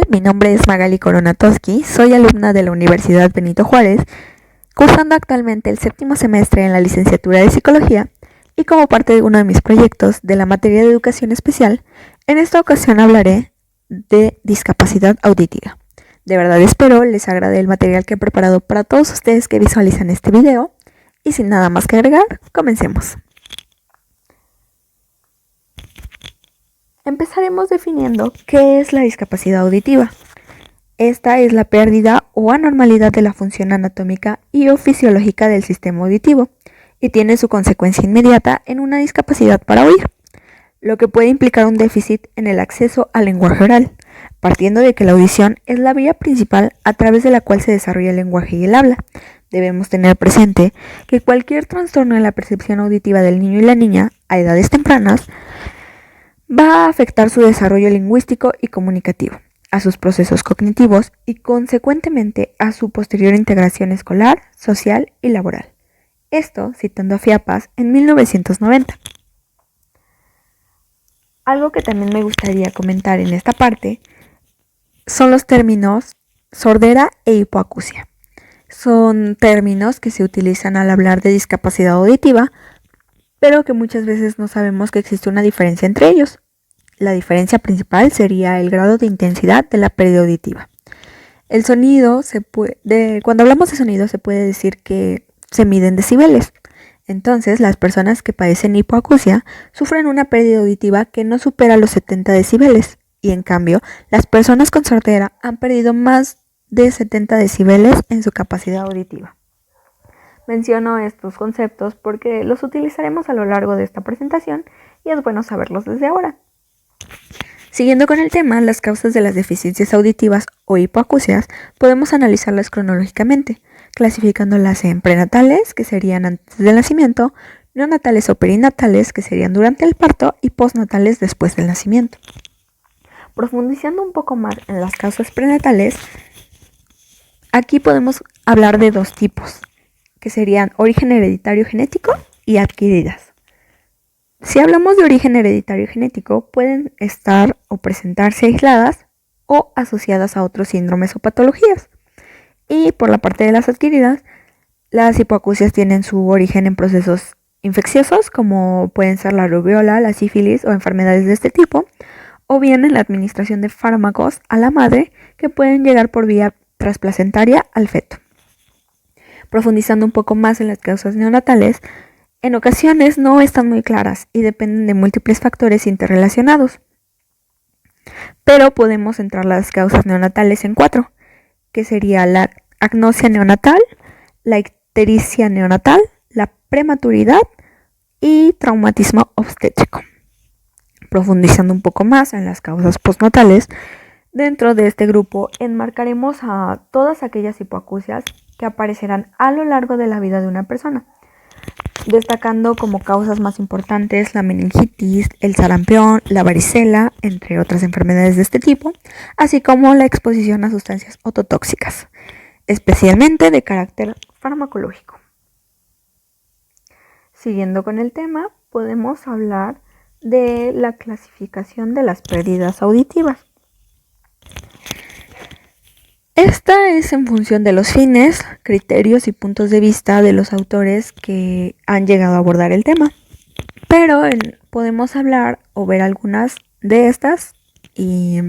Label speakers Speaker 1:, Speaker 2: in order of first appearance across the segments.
Speaker 1: Mi nombre es Magali Coronatowski, soy alumna de la Universidad Benito Juárez, cursando actualmente el 7º semestre en la licenciatura de Psicología y como parte de uno de mis proyectos de la materia de Educación Especial, en esta ocasión hablaré de discapacidad auditiva. De verdad espero les agrade el material que he preparado para todos ustedes que visualizan este video y sin nada más que agregar, comencemos. Empezaremos definiendo qué es la discapacidad auditiva. Esta es la pérdida o anormalidad de la función anatómica y o fisiológica del sistema auditivo y tiene su consecuencia inmediata en una discapacidad para oír, lo que puede implicar un déficit en el acceso al lenguaje oral, partiendo de que la audición es la vía principal a través de la cual se desarrolla el lenguaje y el habla. Debemos tener presente que cualquier trastorno en la percepción auditiva del niño y la niña a edades tempranas va a afectar su desarrollo lingüístico y comunicativo, a sus procesos cognitivos y consecuentemente a su posterior integración escolar, social y laboral. Esto citando a Fiapas en 1990. Algo que también me gustaría comentar en esta parte son los términos sordera e hipoacusia. Son términos que se utilizan al hablar de discapacidad auditiva, pero que muchas veces no sabemos que existe una diferencia entre ellos. La diferencia principal sería el grado de intensidad de la pérdida auditiva. El sonido cuando hablamos de sonido se puede decir que se miden decibeles. Entonces, las personas que padecen hipoacusia sufren una pérdida auditiva que no supera los 70 decibeles y en cambio, las personas con sordera han perdido más de 70 decibeles en su capacidad auditiva. Menciono estos conceptos porque los utilizaremos a lo largo de esta presentación y es bueno saberlos desde ahora. Siguiendo con el tema, las causas de las deficiencias auditivas o hipoacusias podemos analizarlas cronológicamente, clasificándolas en prenatales, que serían antes del nacimiento, neonatales o perinatales, que serían durante el parto, y postnatales después del nacimiento. Profundizando un poco más en las causas prenatales, aquí podemos hablar de dos tipos, que serían origen hereditario genético y adquiridas. Si hablamos de origen hereditario genético, pueden estar o presentarse aisladas o asociadas a otros síndromes o patologías. Y por la parte de las adquiridas, las hipoacusias tienen su origen en procesos infecciosos, como pueden ser la rubiola, la sífilis o enfermedades de este tipo, o bien en la administración de fármacos a la madre que pueden llegar por vía transplacentaria al feto. Profundizando un poco más en las causas neonatales, en ocasiones no están muy claras y dependen de múltiples factores interrelacionados. Pero podemos centrar las causas neonatales en 4, que sería la agnosia neonatal, la ictericia neonatal, la prematuridad y traumatismo obstétrico. Profundizando un poco más en las causas postnatales, dentro de este grupo enmarcaremos a todas aquellas hipoacusias que aparecerán a lo largo de la vida de una persona, destacando como causas más importantes la meningitis, el sarampión, la varicela, entre otras enfermedades de este tipo, así como la exposición a sustancias ototóxicas, especialmente de carácter farmacológico. Siguiendo con el tema, podemos hablar de la clasificación de las pérdidas auditivas. Esta es en función de los fines, criterios y puntos de vista de los autores que han llegado a abordar el tema. Pero podemos hablar o ver algunas de estas y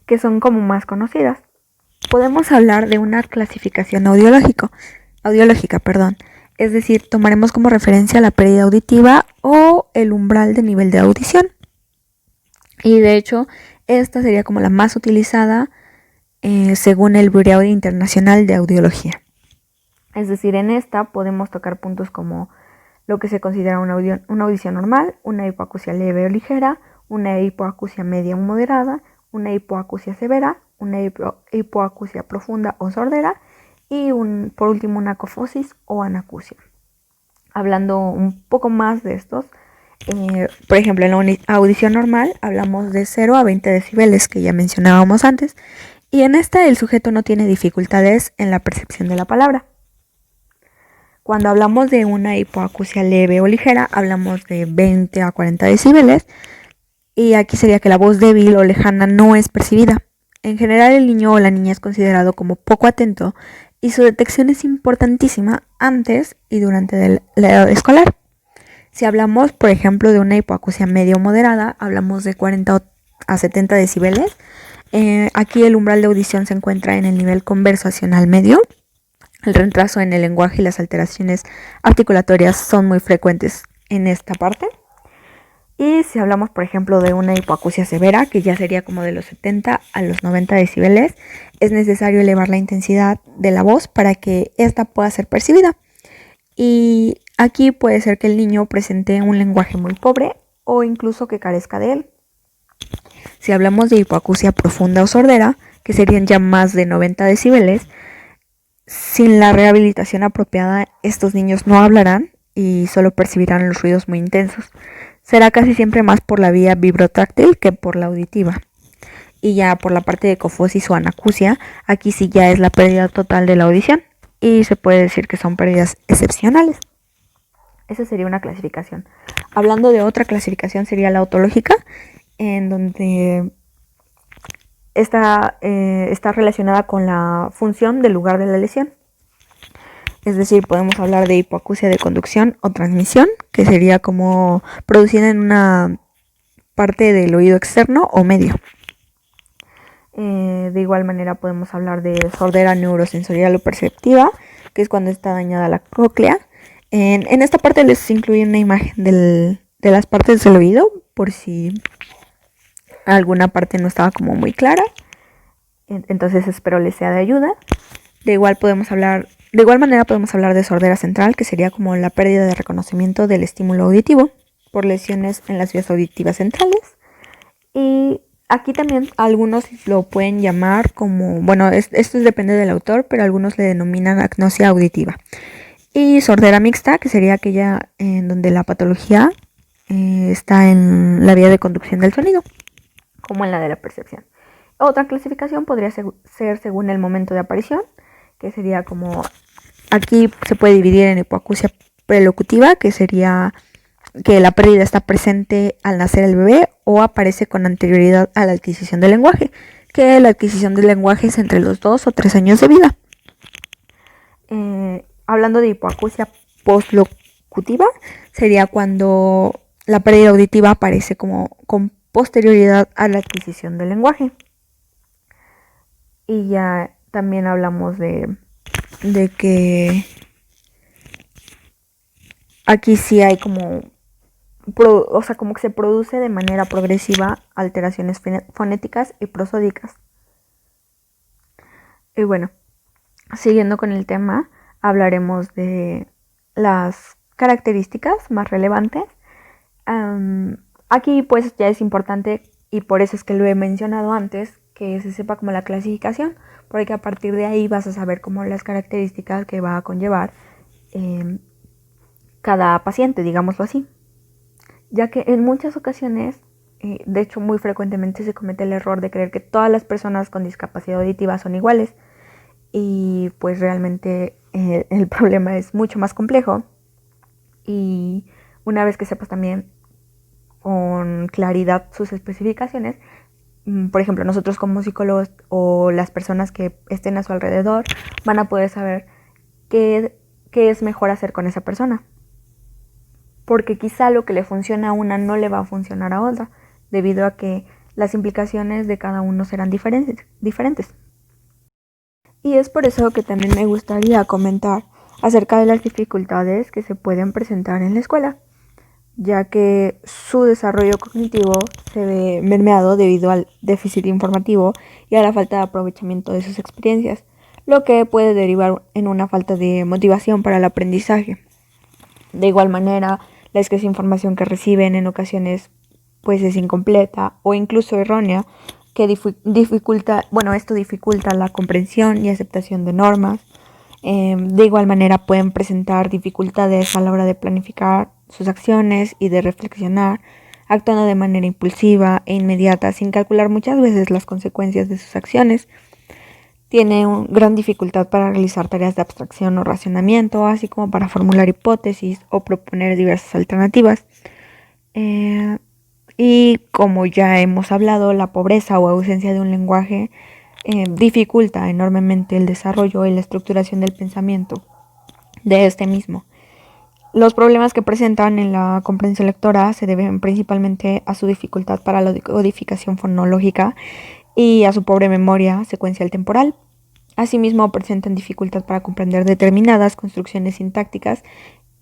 Speaker 1: que son como más conocidas. Podemos hablar de una clasificación audiológica, es decir, tomaremos como referencia la pérdida auditiva o el umbral de nivel de audición. Y de hecho, esta sería como la más utilizada según el Bureau Internacional de Audiología. Es decir, en esta podemos tocar puntos como lo que se considera una audición normal, una hipoacusia leve o ligera, una hipoacusia media o moderada, una hipoacusia severa, una hipoacusia profunda o sordera y por último una acofosis o anacusia. Hablando un poco más de estos, por ejemplo, en la audición normal hablamos de 0 a 20 decibeles que ya mencionábamos antes, y en esta el sujeto no tiene dificultades en la percepción de la palabra. Cuando hablamos de una hipoacusia leve o ligera, hablamos de 20 a 40 decibeles Y aquí sería que la voz débil o lejana no es percibida. En general, el niño o la niña es considerado como poco atento y su detección es importantísima antes y durante la edad escolar. Si hablamos, por ejemplo, de una hipoacusia medio moderada, hablamos de 40 a 70 decibeles. Aquí el umbral de audición se encuentra en el nivel conversacional medio. El retraso en el lenguaje y las alteraciones articulatorias son muy frecuentes en esta parte. Y si hablamos, por ejemplo, de una hipoacusia severa, que ya sería como de los 70 a los 90 decibeles, es necesario elevar la intensidad de la voz para que ésta pueda ser percibida. Y aquí puede ser que el niño presente un lenguaje muy pobre o incluso que carezca de él. Si hablamos de hipoacusia profunda o sordera, que serían ya más de 90 decibeles, sin la rehabilitación apropiada, estos niños no hablarán y solo percibirán los ruidos muy intensos. Será casi siempre más por la vía vibrotráctil que por la auditiva. Y ya por la parte de cofosis o anacusia, aquí sí ya es la pérdida total de la audición y se puede decir que son pérdidas excepcionales. Esa sería una clasificación. Hablando de otra clasificación sería la otológica, en donde está relacionada con la función del lugar de la lesión. Es decir, podemos hablar de hipoacusia de conducción o transmisión, que sería como producida en una parte del oído externo o medio. De igual manera podemos hablar de sordera neurosensorial o perceptiva, que es cuando está dañada la cóclea. En esta parte les incluye una imagen de las partes del oído, por si alguna parte no estaba como muy clara. Entonces espero les sea de ayuda. De igual manera podemos hablar de sordera central, que sería como la pérdida de reconocimiento del estímulo auditivo por lesiones en las vías auditivas centrales. Y aquí también algunos lo pueden llamar como, bueno, esto depende del autor, pero algunos le denominan agnosia auditiva. Y sordera mixta, que sería aquella en donde la patología está en la vía de conducción del sonido, como en la de la percepción. Otra clasificación podría ser según el momento de aparición, que sería como, aquí se puede dividir en hipoacusia prelocutiva, que sería que la pérdida está presente al nacer el bebé o aparece con anterioridad a la adquisición del lenguaje, que la adquisición del lenguaje es entre los 2 o 3 años de vida. Hablando de hipoacusia postlocutiva, sería cuando la pérdida auditiva aparece como con posterioridad a la adquisición del lenguaje. Y ya también hablamos de que aquí sí hay como que se produce de manera progresiva alteraciones fonéticas y prosódicas. Y bueno, siguiendo con el tema, hablaremos de las características más relevantes. Aquí pues ya es importante, y por eso es que lo he mencionado antes, que se sepa como la clasificación, porque a partir de ahí vas a saber como las características que va a conllevar cada paciente, digámoslo así. Ya que en muchas ocasiones, de hecho muy frecuentemente se comete el error de creer que todas las personas con discapacidad auditiva son iguales, y pues realmente el problema es mucho más complejo. Y una vez que sepas también con claridad sus especificaciones, por ejemplo, nosotros como psicólogos o las personas que estén a su alrededor van a poder saber qué es mejor hacer con esa persona. Porque quizá lo que le funciona a una no le va a funcionar a otra, debido a que las implicaciones de cada uno serán diferentes. Y es por eso que también me gustaría comentar acerca de las dificultades que se pueden presentar en la escuela, ya que su desarrollo cognitivo se ve mermado debido al déficit informativo y a la falta de aprovechamiento de sus experiencias, lo que puede derivar en una falta de motivación para el aprendizaje. De igual manera, la escasa información que reciben en ocasiones pues es incompleta o incluso errónea, que esto dificulta la comprensión y aceptación de normas. De igual manera pueden presentar dificultades a la hora de planificar sus acciones y de reflexionar, actuando de manera impulsiva e inmediata sin calcular muchas veces las consecuencias de sus acciones. Tiene gran dificultad para realizar tareas de abstracción o racionamiento, así como para formular hipótesis o proponer diversas alternativas. Y como ya hemos hablado, la pobreza o ausencia de un lenguaje dificulta enormemente el desarrollo y la estructuración del pensamiento de este mismo. Los problemas que presentan en la comprensión lectora se deben principalmente a su dificultad para la codificación fonológica y a su pobre memoria secuencial temporal. Asimismo, presentan dificultad para comprender determinadas construcciones sintácticas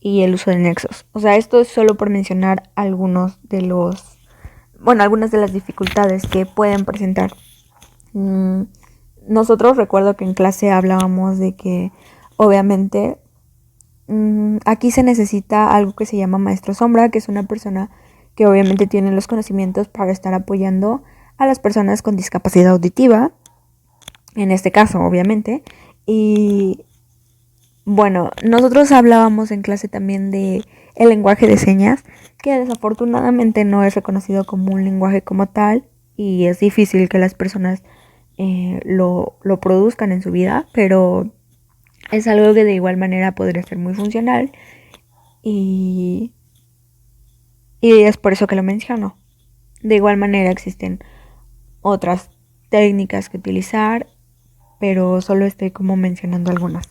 Speaker 1: y el uso de nexos. O sea, esto es solo por mencionar algunas de las dificultades que pueden presentar. Nosotros recuerdo que en clase hablábamos de que obviamente aquí se necesita algo que se llama maestro sombra, que es una persona que obviamente tiene los conocimientos para estar apoyando a las personas con discapacidad auditiva, en este caso obviamente. Y bueno, nosotros hablábamos en clase también de el lenguaje de señas, que desafortunadamente no es reconocido como un lenguaje como tal y es difícil que las personas lo produzcan en su vida, pero es algo que de igual manera podría ser muy funcional y, y es por eso que lo menciono. De igual manera existen otras técnicas que utilizar, pero solo estoy como mencionando algunas.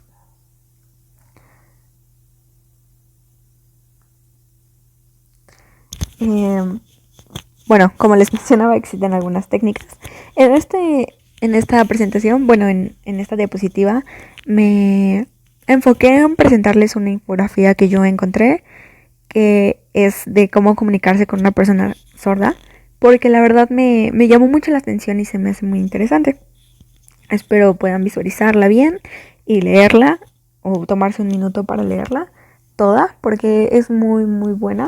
Speaker 1: Bueno, como les mencionaba, existen algunas técnicas. En esta presentación, en esta diapositiva, me enfoqué en presentarles una infografía que yo encontré, que es de cómo comunicarse con una persona sorda, porque la verdad me llamó mucho la atención y se me hace muy interesante. Espero puedan visualizarla bien y leerla, o tomarse un minuto para leerla toda, porque es muy, muy buena.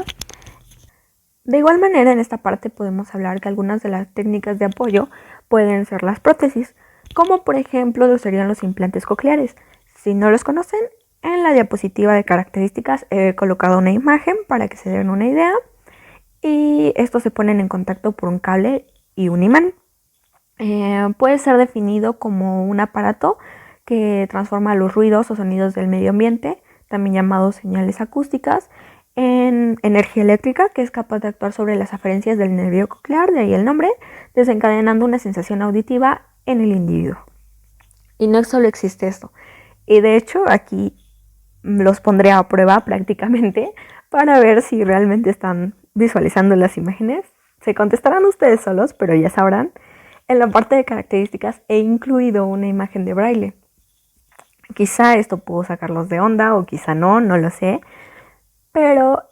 Speaker 1: De igual manera, en esta parte podemos hablar que algunas de las técnicas de apoyo pueden ser las prótesis, como por ejemplo lo serían los implantes cocleares. Si no los conocen, en la diapositiva de características he colocado una imagen para que se den una idea y estos se ponen en contacto por un cable y un imán. Puede ser definido como un aparato que transforma los ruidos o sonidos del medio ambiente, también llamados señales acústicas, en energía eléctrica, que es capaz de actuar sobre las aferencias del nervio coclear, de ahí el nombre, desencadenando una sensación auditiva en el individuo. Y no solo existe esto. Y de hecho aquí los pondré a prueba prácticamente para ver si realmente están visualizando las imágenes. Se contestarán ustedes solos, pero ya sabrán. En la parte de características he incluido una imagen de braille. Quizá esto puedo sacarlos de onda o quizá no, no lo sé. Pero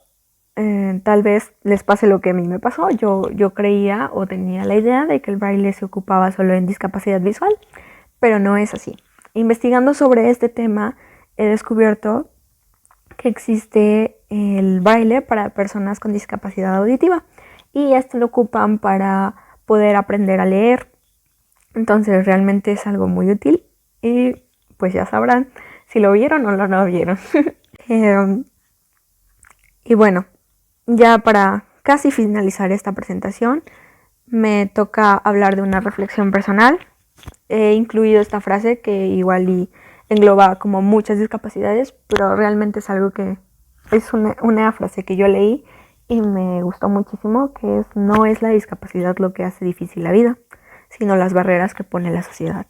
Speaker 1: tal vez les pase lo que a mí me pasó. Yo creía o tenía la idea de que el braille se ocupaba solo en discapacidad visual, pero no es así. Investigando sobre este tema, he descubierto que existe el braille para personas con discapacidad auditiva y esto lo ocupan para poder aprender a leer. Entonces realmente es algo muy útil y pues ya sabrán si lo vieron o no lo vieron. Y bueno, ya para casi finalizar esta presentación, me toca hablar de una reflexión personal. He incluido esta frase que igual y engloba como muchas discapacidades, pero realmente es algo que es una frase que yo leí y me gustó muchísimo, que es: no es la discapacidad lo que hace difícil la vida, sino las barreras que pone la sociedad.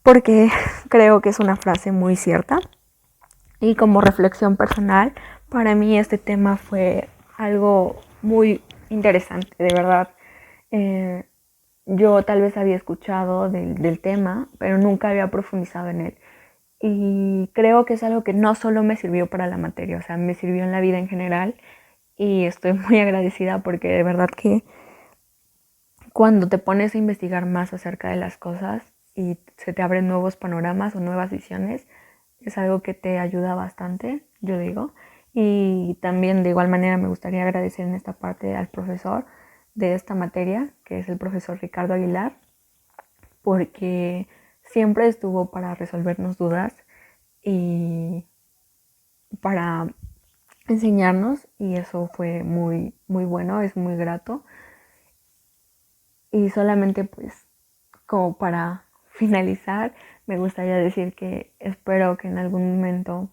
Speaker 1: Porque creo que es una frase muy cierta. Y como reflexión personal, para mí este tema fue algo muy interesante, de verdad. Yo tal vez había escuchado del tema, pero nunca había profundizado en él. Y creo que es algo que no solo me sirvió para la materia, o sea, me sirvió en la vida en general. Y estoy muy agradecida porque de verdad que cuando te pones a investigar más acerca de las cosas y se te abren nuevos panoramas o nuevas visiones, es algo que te ayuda bastante, yo digo. Y también de igual manera me gustaría agradecer en esta parte al profesor de esta materia, que es el profesor Ricardo Aguilar, porque siempre estuvo para resolvernos dudas y para enseñarnos, y eso fue muy, muy bueno, es muy grato. Y solamente pues como para finalizar, me gustaría decir que espero que en algún momento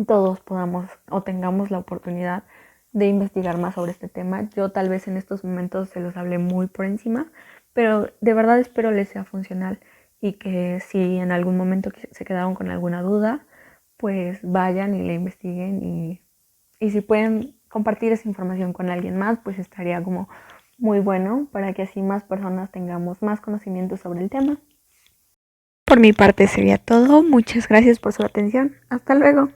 Speaker 1: todos podamos o tengamos la oportunidad de investigar más sobre este tema. Yo tal vez en estos momentos se los hablé muy por encima, pero de verdad espero les sea funcional y que si en algún momento se quedaron con alguna duda, pues vayan y la investiguen y si pueden compartir esa información con alguien más, pues estaría como muy bueno para que así más personas tengamos más conocimiento sobre el tema. Por mi parte sería todo. Muchas gracias por su atención. Hasta luego.